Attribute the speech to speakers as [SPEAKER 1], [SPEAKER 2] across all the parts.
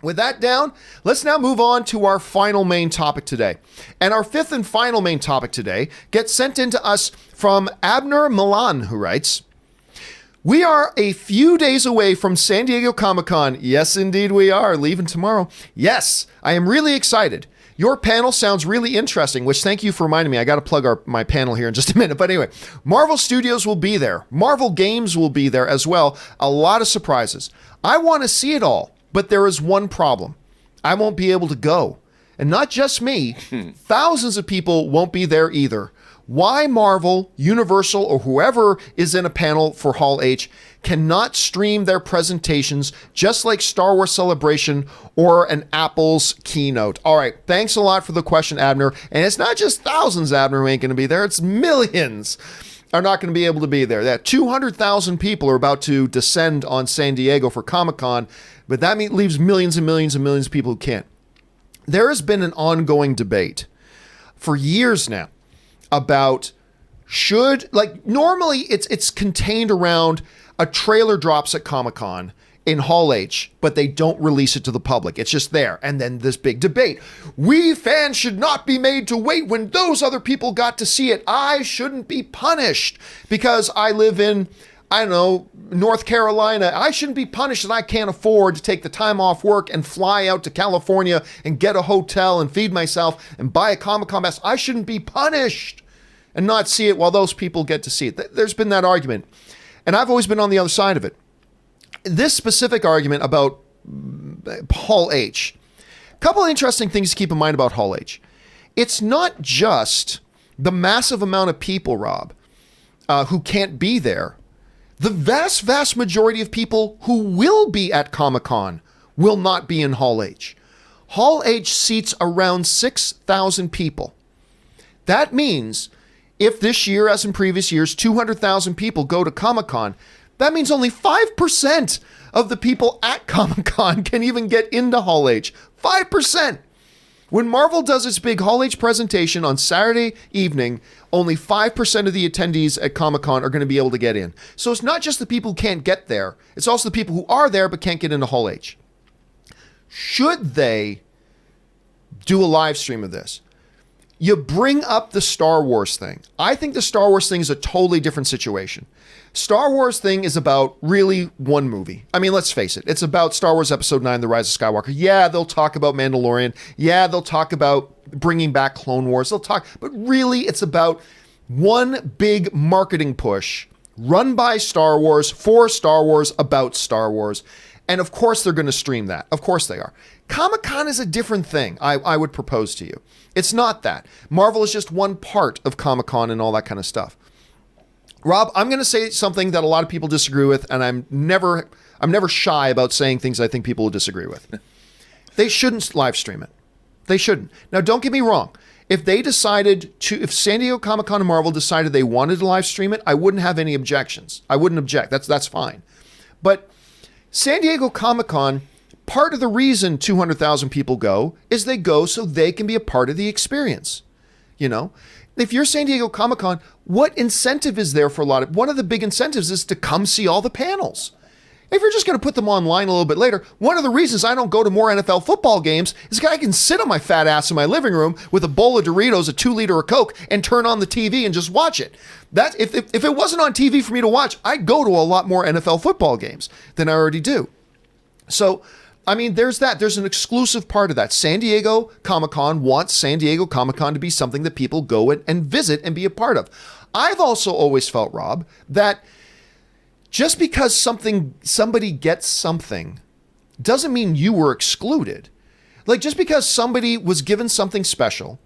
[SPEAKER 1] With that down, let's now move on to our final main topic today. And our fifth and final main topic today gets sent in to us from Abner Millán, who writes, "We are a few days away from San Diego Comic-Con. Yes, indeed we are. Leaving tomorrow. Yes, I am really excited. Your panel sounds really interesting," which thank you for reminding me. I got to plug my panel here in just a minute. But anyway, Marvel Studios will be there. Marvel Games will be there as well. A lot of surprises. I want to see it all. But there is one problem. I won't be able to go. And not just me, thousands of people won't be there either. Why Marvel, Universal, or whoever is in a panel for Hall H cannot stream their presentations just like Star Wars Celebration or an Apple's Keynote? All right, thanks a lot for the question, Abner. And it's not just thousands, Abner, who ain't going to be there. It's millions are not going to be able to be there. That 200,000 people are about to descend on San Diego for Comic-Con, but that leaves millions and millions and millions of people who can't. There has been an ongoing debate for years now about normally it's contained around a trailer drops at Comic-Con in Hall H, but they don't release it to the public. It's just there. And then this big debate. We fans should not be made to wait when those other people got to see it. I shouldn't be punished because I live in, I don't know, North Carolina. I shouldn't be punished that I can't afford to take the time off work and fly out to California and get a hotel and feed myself and buy a Comic-Con pass. I shouldn't be punished and not see it while those people get to see it. There's been that argument. And I've always been on the other side of it. This specific argument about Hall H, a couple of interesting things to keep in mind about Hall H. It's not just the massive amount of people, Rob, who can't be there. The vast, vast majority of people who will be at Comic-Con will not be in Hall H. Hall H seats around 6,000 people. That means if this year, as in previous years, 200,000 people go to Comic-Con, that means only 5% of the people at Comic-Con can even get into Hall H. 5%. When Marvel does its big Hall H presentation on Saturday evening, only 5% of the attendees at Comic-Con are going to be able to get in. So it's not just the people who can't get there. It's also the people who are there but can't get into Hall H. Should they do a live stream of this? You bring up the Star Wars thing. I think the Star Wars thing is a totally different situation. Star Wars thing is about really one movie. I mean, let's face it. It's about Star Wars Episode 9, The Rise of Skywalker. Yeah, they'll talk about Mandalorian. Yeah, they'll talk about bringing back Clone Wars. But really it's about one big marketing push run by Star Wars, for Star Wars, about Star Wars. And of course they're going to stream that. Of course they are. Comic-Con is a different thing, I would propose to you. It's not that. Marvel is just one part of Comic-Con and all that kind of stuff. Rob, I'm going to say something that a lot of people disagree with, and I'm never shy about saying things I think people will disagree with. They shouldn't live stream it. They shouldn't. Now, don't get me wrong. If San Diego Comic-Con and Marvel decided they wanted to live stream it, I wouldn't have any objections. I wouldn't object. That's fine. But San Diego Comic-Con, part of the reason 200,000 people go is they go so they can be a part of the experience. You know, if you're San Diego Comic-Con, what incentive is there for one of the big incentives is to come see all the panels. If you're just going to put them online a little bit later, one of the reasons I don't go to more NFL football games is because I can sit on my fat ass in my living room with a bowl of Doritos, a 2-liter of Coke, and turn on the TV and just watch it. That if it wasn't on TV for me to watch, I'd go to a lot more NFL football games than I already do. So, I mean, there's that. There's an exclusive part of that. San Diego Comic-Con wants San Diego Comic-Con to be something that people go and visit and be a part of. I've also always felt, Rob, that just because somebody gets something doesn't mean you were excluded. Like, just because somebody was given something special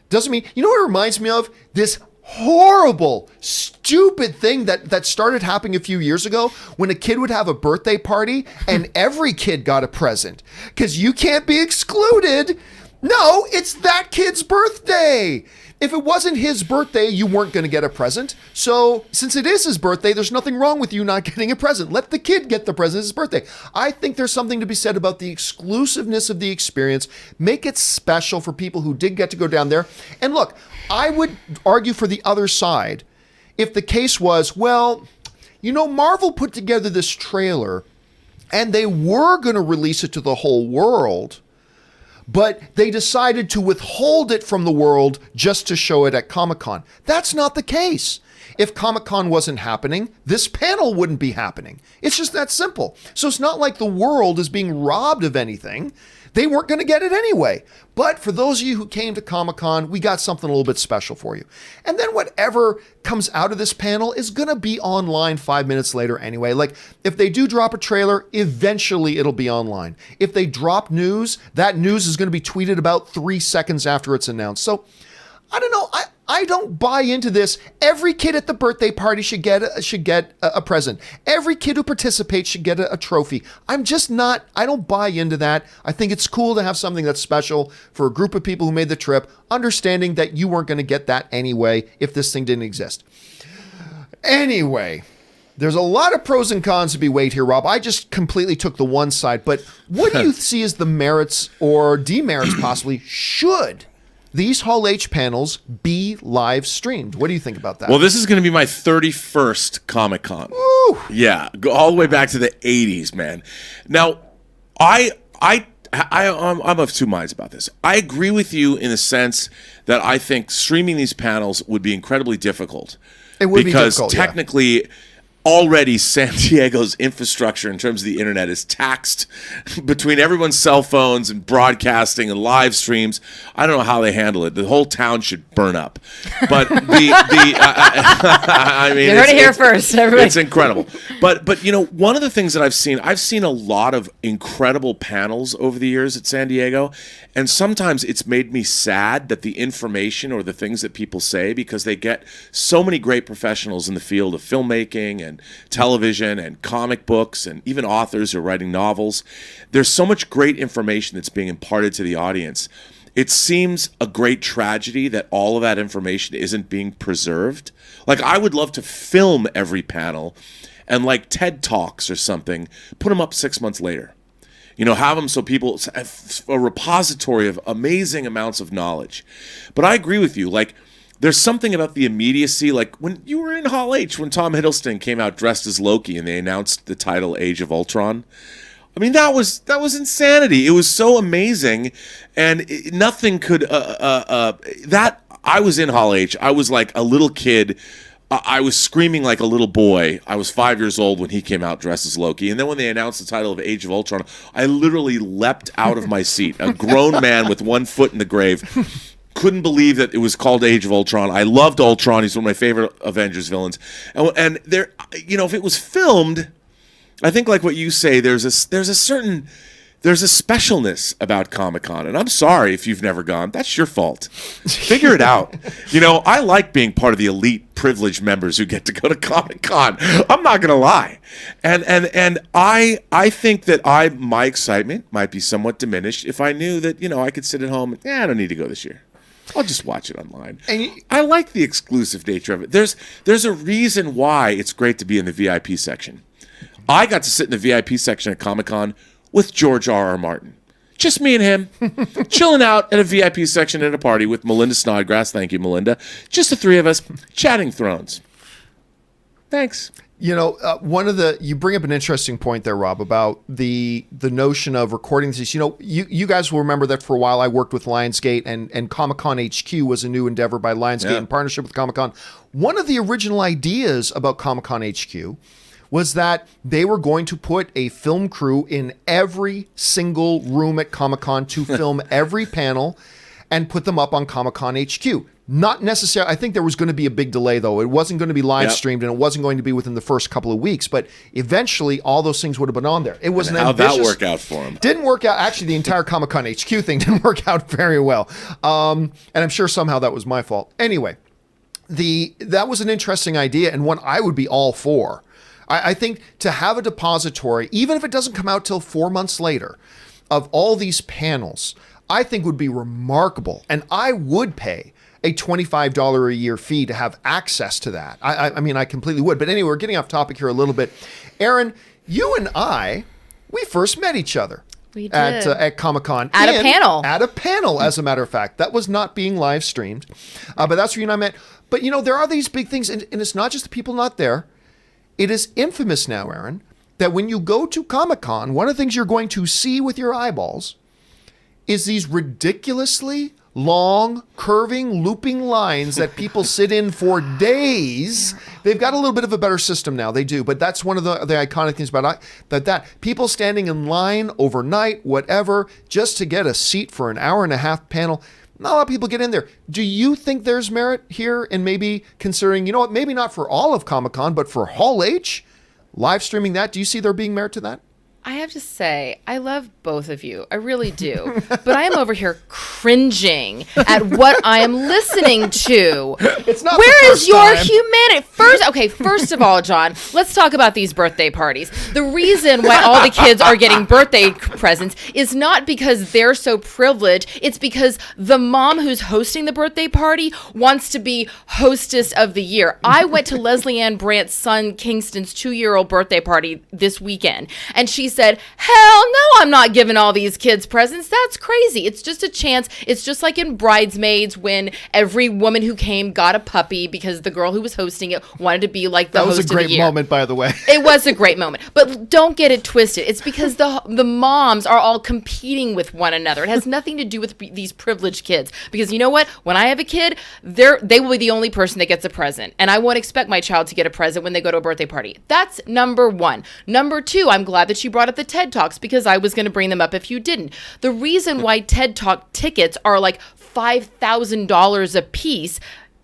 [SPEAKER 1] doesn't mean, you know what it reminds me of? This horrible, stupid thing that started happening a few years ago when a kid would have a birthday party and every kid got a present because you can't be excluded. No, it's that kid's birthday. If it wasn't his birthday, you weren't going to get a present. So since it is his birthday, there's nothing wrong with you not getting a present. Let the kid get the present. It's his birthday. I think there's something to be said about the exclusiveness of the experience. Make it special for people who did get to go down there. And look, I would argue for the other side if the case was, well, you know, Marvel put together this trailer And they were going to release it to the whole world, but they decided to withhold it from the world just to show it at Comic-Con. That's not the case. If Comic-Con wasn't happening, this panel wouldn't be happening. It's just that simple. So it's not like the world is being robbed of anything. They weren't going to get it anyway. But for those of you who came to Comic-Con, we got something a little bit special for you. And then whatever comes out of this panel is going to be online 5 minutes later anyway. Like, if they do drop a trailer, eventually it'll be online. If they drop news, that news is going to be tweeted about 3 seconds after it's announced. So, I don't know. I don't buy into this. Every kid at the birthday party should get a present. Every kid who participates should get a trophy. I'm just not, I don't buy into that. I think it's cool to have something that's special for a group of people who made the trip, understanding that you weren't going to get that anyway if this thing didn't exist. Anyway, there's a lot of pros and cons to be weighed here, Rob. I just completely took the one side, but what do you see as the merits or demerits possibly should these Hall H panels be live streamed? What do you think about that?
[SPEAKER 2] Well, this is going to be my 31st Comic-Con.
[SPEAKER 1] Woo!
[SPEAKER 2] Yeah, go all the way back to the 80s, man. Now, I'm of two minds about this. I agree with you in the sense that I think streaming these panels would be incredibly difficult.
[SPEAKER 1] It would be difficult,
[SPEAKER 2] because technically, already San Diego's infrastructure in terms of the internet is taxed between everyone's cell phones and broadcasting and live streams. I don't know how they handle it. The whole town should burn up. But I mean,
[SPEAKER 3] you heard it here first. Everybody.
[SPEAKER 2] It's incredible. But you know, one of the things that I've seen a lot of incredible panels over the years at San Diego, and sometimes it's made me sad that the information or the things that people say, because they get so many great professionals in the field of filmmaking and television and comic books and even authors who are writing novels. There's so much great information that's being imparted to the audience. It seems a great tragedy that all of that information isn't being preserved. Like, I would love to film every panel and, like TED Talks or something, put them up 6 months later. You know, have them so people have a repository of amazing amounts of knowledge. But I agree with you. Like, there's something about the immediacy, like when you were in Hall H, when Tom Hiddleston came out dressed as Loki and they announced the title Age of Ultron. I mean, that was insanity. It was so amazing, and nothing could. That I was in Hall H. I was like a little kid. I was screaming like a little boy. I was 5 years old when he came out dressed as Loki. And then when they announced the title of Age of Ultron, I literally leapt out of my seat. A grown man with one foot in the grave. Couldn't believe that it was called Age of Ultron. I loved Ultron. He's one of my favorite Avengers villains. And there, you know, if it was filmed, I think like what you say, there's a specialness about Comic-Con. And I'm sorry if you've never gone. That's your fault. Figure it out. You know, I like being part of the elite privileged members who get to go to Comic-Con. I'm not going to lie. And I think that my excitement might be somewhat diminished if I knew that, you know, I could sit at home and, I don't need to go this year. I'll just watch it online. I like the exclusive nature of it. There's a reason why it's great to be in the VIP section. I got to sit in the VIP section at Comic-Con with George R.R. Martin. Just me and him, chilling out at a VIP section at a party with Melinda Snodgrass. Thank you, Melinda. Just the three of us, chatting Thrones. Thanks.
[SPEAKER 1] You know, you bring up an interesting point there, Rob, about the notion of recording these. You know, you guys will remember that for a while I worked with Lionsgate, and Comic-Con HQ was a new endeavor by Lionsgate in partnership with Comic-Con. One of the original ideas about Comic-Con HQ was that they were going to put a film crew in every single room at Comic-Con to film every panel and put them up on Comic-Con HQ. Not necessarily. I think there was going to be a big delay, though. It wasn't going to be live streamed, and it wasn't going to be within the first couple of weeks. But eventually, all those things would have been on there. It was an ambitious.
[SPEAKER 2] How'd that work out for him?
[SPEAKER 1] Didn't work out. Actually, the entire Comic-Con HQ thing didn't work out very well. And I'm sure somehow that was my fault. Anyway, that was an interesting idea and one I would be all for. I think to have a depository, even if it doesn't come out till 4 months later, of all these panels, I think would be remarkable. And I would pay a $25 a year fee to have access to that. I mean, I completely would. But anyway, we're getting off topic here a little bit. Aaron, you and I, we first met each other.
[SPEAKER 3] We did.
[SPEAKER 1] At Comic-Con.
[SPEAKER 3] At a panel.
[SPEAKER 1] At a panel, as a matter of fact. That was not being live streamed. But that's where you and I met. But, you know, there are these big things, and it's not just the people not there. It is infamous now, Aaron, that when you go to Comic-Con, one of the things you're going to see with your eyeballs is these ridiculously long, curving, looping lines that people sit in for days. They've got a little bit of a better system now. They do. But that's one of the iconic things about that people standing in line overnight, whatever, just to get a seat for an hour and a half panel. Not a lot of people get in there. Do you think there's merit here in maybe considering, you know what, maybe not for all of Comic-Con, but for Hall H, live streaming that? Do you see there being merit to that?
[SPEAKER 3] I have to say, I love both of you. I really do. But I am over here cringing at what I am listening to.
[SPEAKER 1] It's not
[SPEAKER 3] Where is your humanity? First of all, John, let's talk about these birthday parties. The reason why all the kids are getting birthday presents is not because they're so privileged. It's because the mom who's hosting the birthday party wants to be hostess of the year. I went to Leslie Ann Brandt's son Kingston's 2-year-old birthday party this weekend, and she said, hell no, I'm not giving all these kids presents. That's crazy. It's just a chance. It's just like in Bridesmaids when every woman who came got a puppy because the girl who was hosting it wanted to be like the host of the year.
[SPEAKER 1] That was a great moment, by the way.
[SPEAKER 3] It was a great moment. But don't get it twisted. It's because the moms are all competing with one another. It has nothing to do with these privileged kids. Because you know what? When I have a kid, they will be the only person that gets a present. And I won't expect my child to get a present when they go to a birthday party. That's number one. Number two, I'm glad that you brought up the TED Talks because I was going to bring them up if you didn't. The reason why TED Talk tickets are like $5,000 a piece,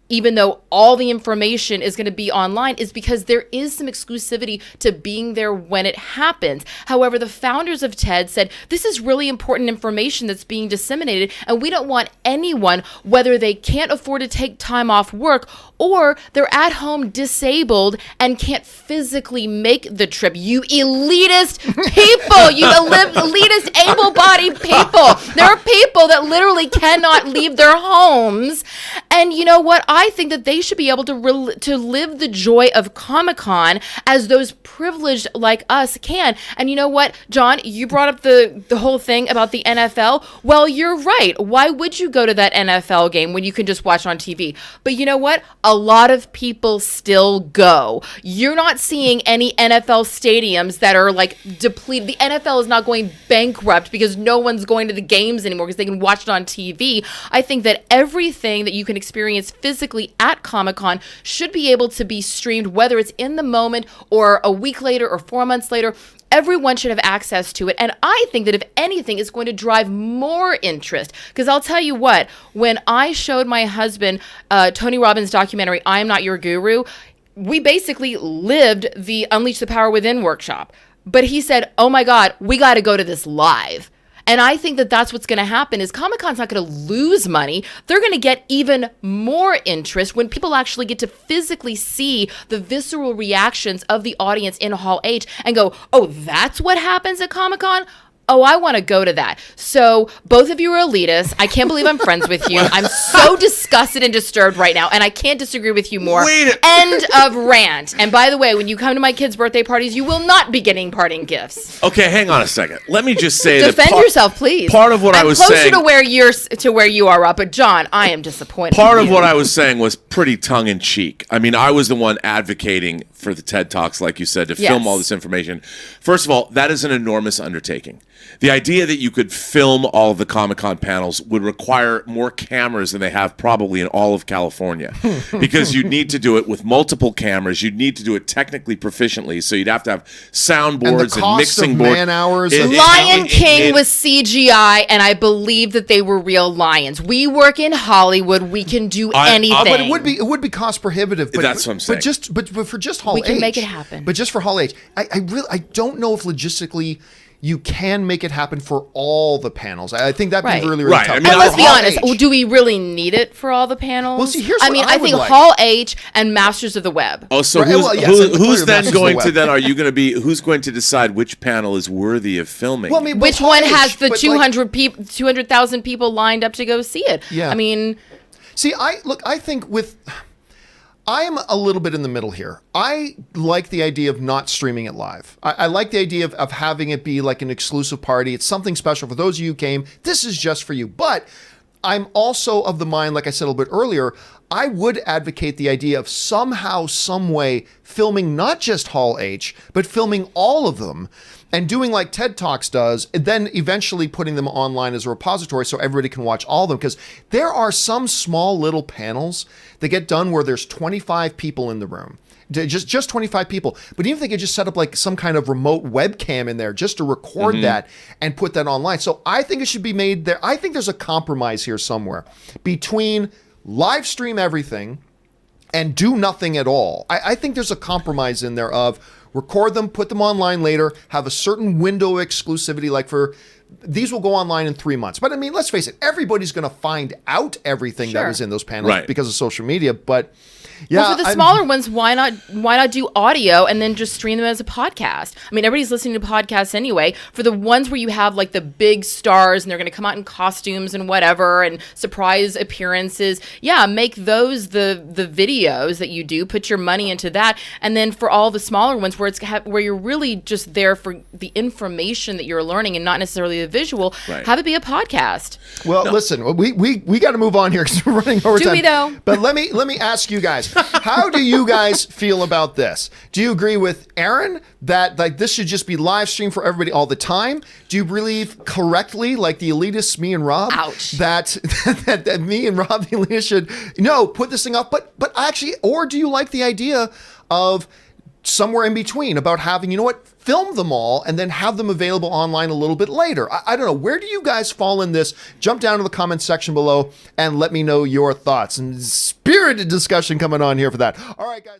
[SPEAKER 3] even though all the information is going to be online, is because there is some exclusivity to being there when it happens. However, the founders of TED said, this is really important information that's being disseminated, and we don't want anyone, whether they can't afford to take time off work or they're at home disabled and can't physically make the trip. You elitist people, you elitist able-bodied people. There are people that literally cannot leave their homes. And you know what? I think that they should be able to live the joy of Comic-Con as those privileged like us can. And you know what, John, you brought up the whole thing about the NFL. Well, you're right. Why would you go to that NFL game when you can just watch on TV? But you know what? A lot of people still go. You're not seeing any NFL stadiums that are like depleted. The NFL is not going bankrupt because no one's going to the games anymore because they can watch it on TV. I think that everything that you can experience physically at Comic-Con should be able to be streamed, whether it's in the moment or a week later or 4 months later. Everyone should have access to it. And I think that if anything, it's going to drive more interest. Because I'll tell you what, when I showed my husband Tony Robbins' documentary, I Am Not Your Guru, we basically lived the Unleash the Power Within workshop. But he said, oh my God, we got to go to this live. And I think that that's what's going to happen is Comic-Con's not going to lose money. They're going to get even more interest when people actually get to physically see the visceral reactions of the audience in Hall H and go, oh, that's what happens at Comic-Con? Oh, I want to go to that. So both of you are elitists. I can't believe I'm friends with you. I'm so disgusted and disturbed right now, and I can't disagree with you more. End of rant. And by the way, when you come to my kids' birthday parties, you will not be getting parting gifts.
[SPEAKER 2] Okay, hang on a second. Let me just say
[SPEAKER 3] defend yourself, please.
[SPEAKER 2] Part of what I was saying,
[SPEAKER 3] I'm closer to where you are, Rob. But John, I am disappointed.
[SPEAKER 2] Part of what I was saying was pretty tongue in cheek. I mean, I was the one advocating for the TED Talks, like you said, to film all this information. First of all, that is an enormous undertaking. The idea that you could film all of the Comic-Con panels would require more cameras than they have probably in all of California because you'd need to do it with multiple cameras. You'd need to do it technically proficiently. So you'd have to have soundboards and mixing boards.
[SPEAKER 1] Man hours.
[SPEAKER 3] Lion King was CGI, and I believe that they were real lions. We work in Hollywood. We can do anything.
[SPEAKER 1] But it would be cost prohibitive. But,
[SPEAKER 2] that's what I'm saying.
[SPEAKER 1] But for just Hall H.
[SPEAKER 3] We can make it happen.
[SPEAKER 1] But just for Hall H. I don't know if logistically you can make it happen for all the panels. I think that'd be really, really tough.
[SPEAKER 3] I mean, and let's be honest, do we really need it for all the panels?
[SPEAKER 1] Well, see, here's what
[SPEAKER 3] I think
[SPEAKER 1] like.
[SPEAKER 3] Hall H and Masters of the Web.
[SPEAKER 2] Oh, so who's then going to then? Are you going to be? Who's going to decide which panel is worthy of filming?
[SPEAKER 1] Well, I mean,
[SPEAKER 3] which one has the 200,000 people lined up to go see it?
[SPEAKER 1] Yeah.
[SPEAKER 3] I mean,
[SPEAKER 1] see, I think I'm a little bit in the middle here. I like the idea of not streaming it live. I like the idea of having it be like an exclusive party. It's something special for those of you who came. This is just for you. But I'm also of the mind, like I said a little bit earlier, I would advocate the idea of somehow, some way filming not just Hall H, but filming all of them and doing like TED Talks does, and then eventually putting them online as a repository so everybody can watch all of them. Because there are some small little panels that get done where there's 25 people in the room. Just 25 people. But even if they could just set up like some kind of remote webcam in there just to record that and put that online. So I think it should be made there. I think there's a compromise here somewhere between live stream everything and do nothing at all. I think there's a compromise in there of record them, put them online later, have a certain window of exclusivity, like for these will go online in 3 months. But I mean, let's face it, everybody's going to find out everything that was in those panels because of social media. But yeah,
[SPEAKER 3] well, for the smaller ones, why not do audio and then just stream them as a podcast? I mean, everybody's listening to podcasts anyway. For the ones where you have like the big stars and they're going to come out in costumes and whatever and surprise appearances, yeah, make those the videos that you do. Put your money into that, and then for all the smaller ones where you're really just there for the information that you're learning and not necessarily the visual, have it be a podcast.
[SPEAKER 1] Well, listen, we got to move on here because we're running over time.
[SPEAKER 3] Do we though?
[SPEAKER 1] But let me ask you guys. How do you guys feel about this? Do you agree with Aaron that like this should just be live streamed for everybody all the time? Do you believe correctly, like the elitists, me and Rob, that me and Rob, the elitists, should put this thing up? But actually, or do you like the idea of somewhere in between about having, film them all and then have them available online a little bit later? I don't know. Where do you guys fall in this? Jump down to the comments section below and let me know your thoughts. And spirited discussion coming on here for that. All right, guys.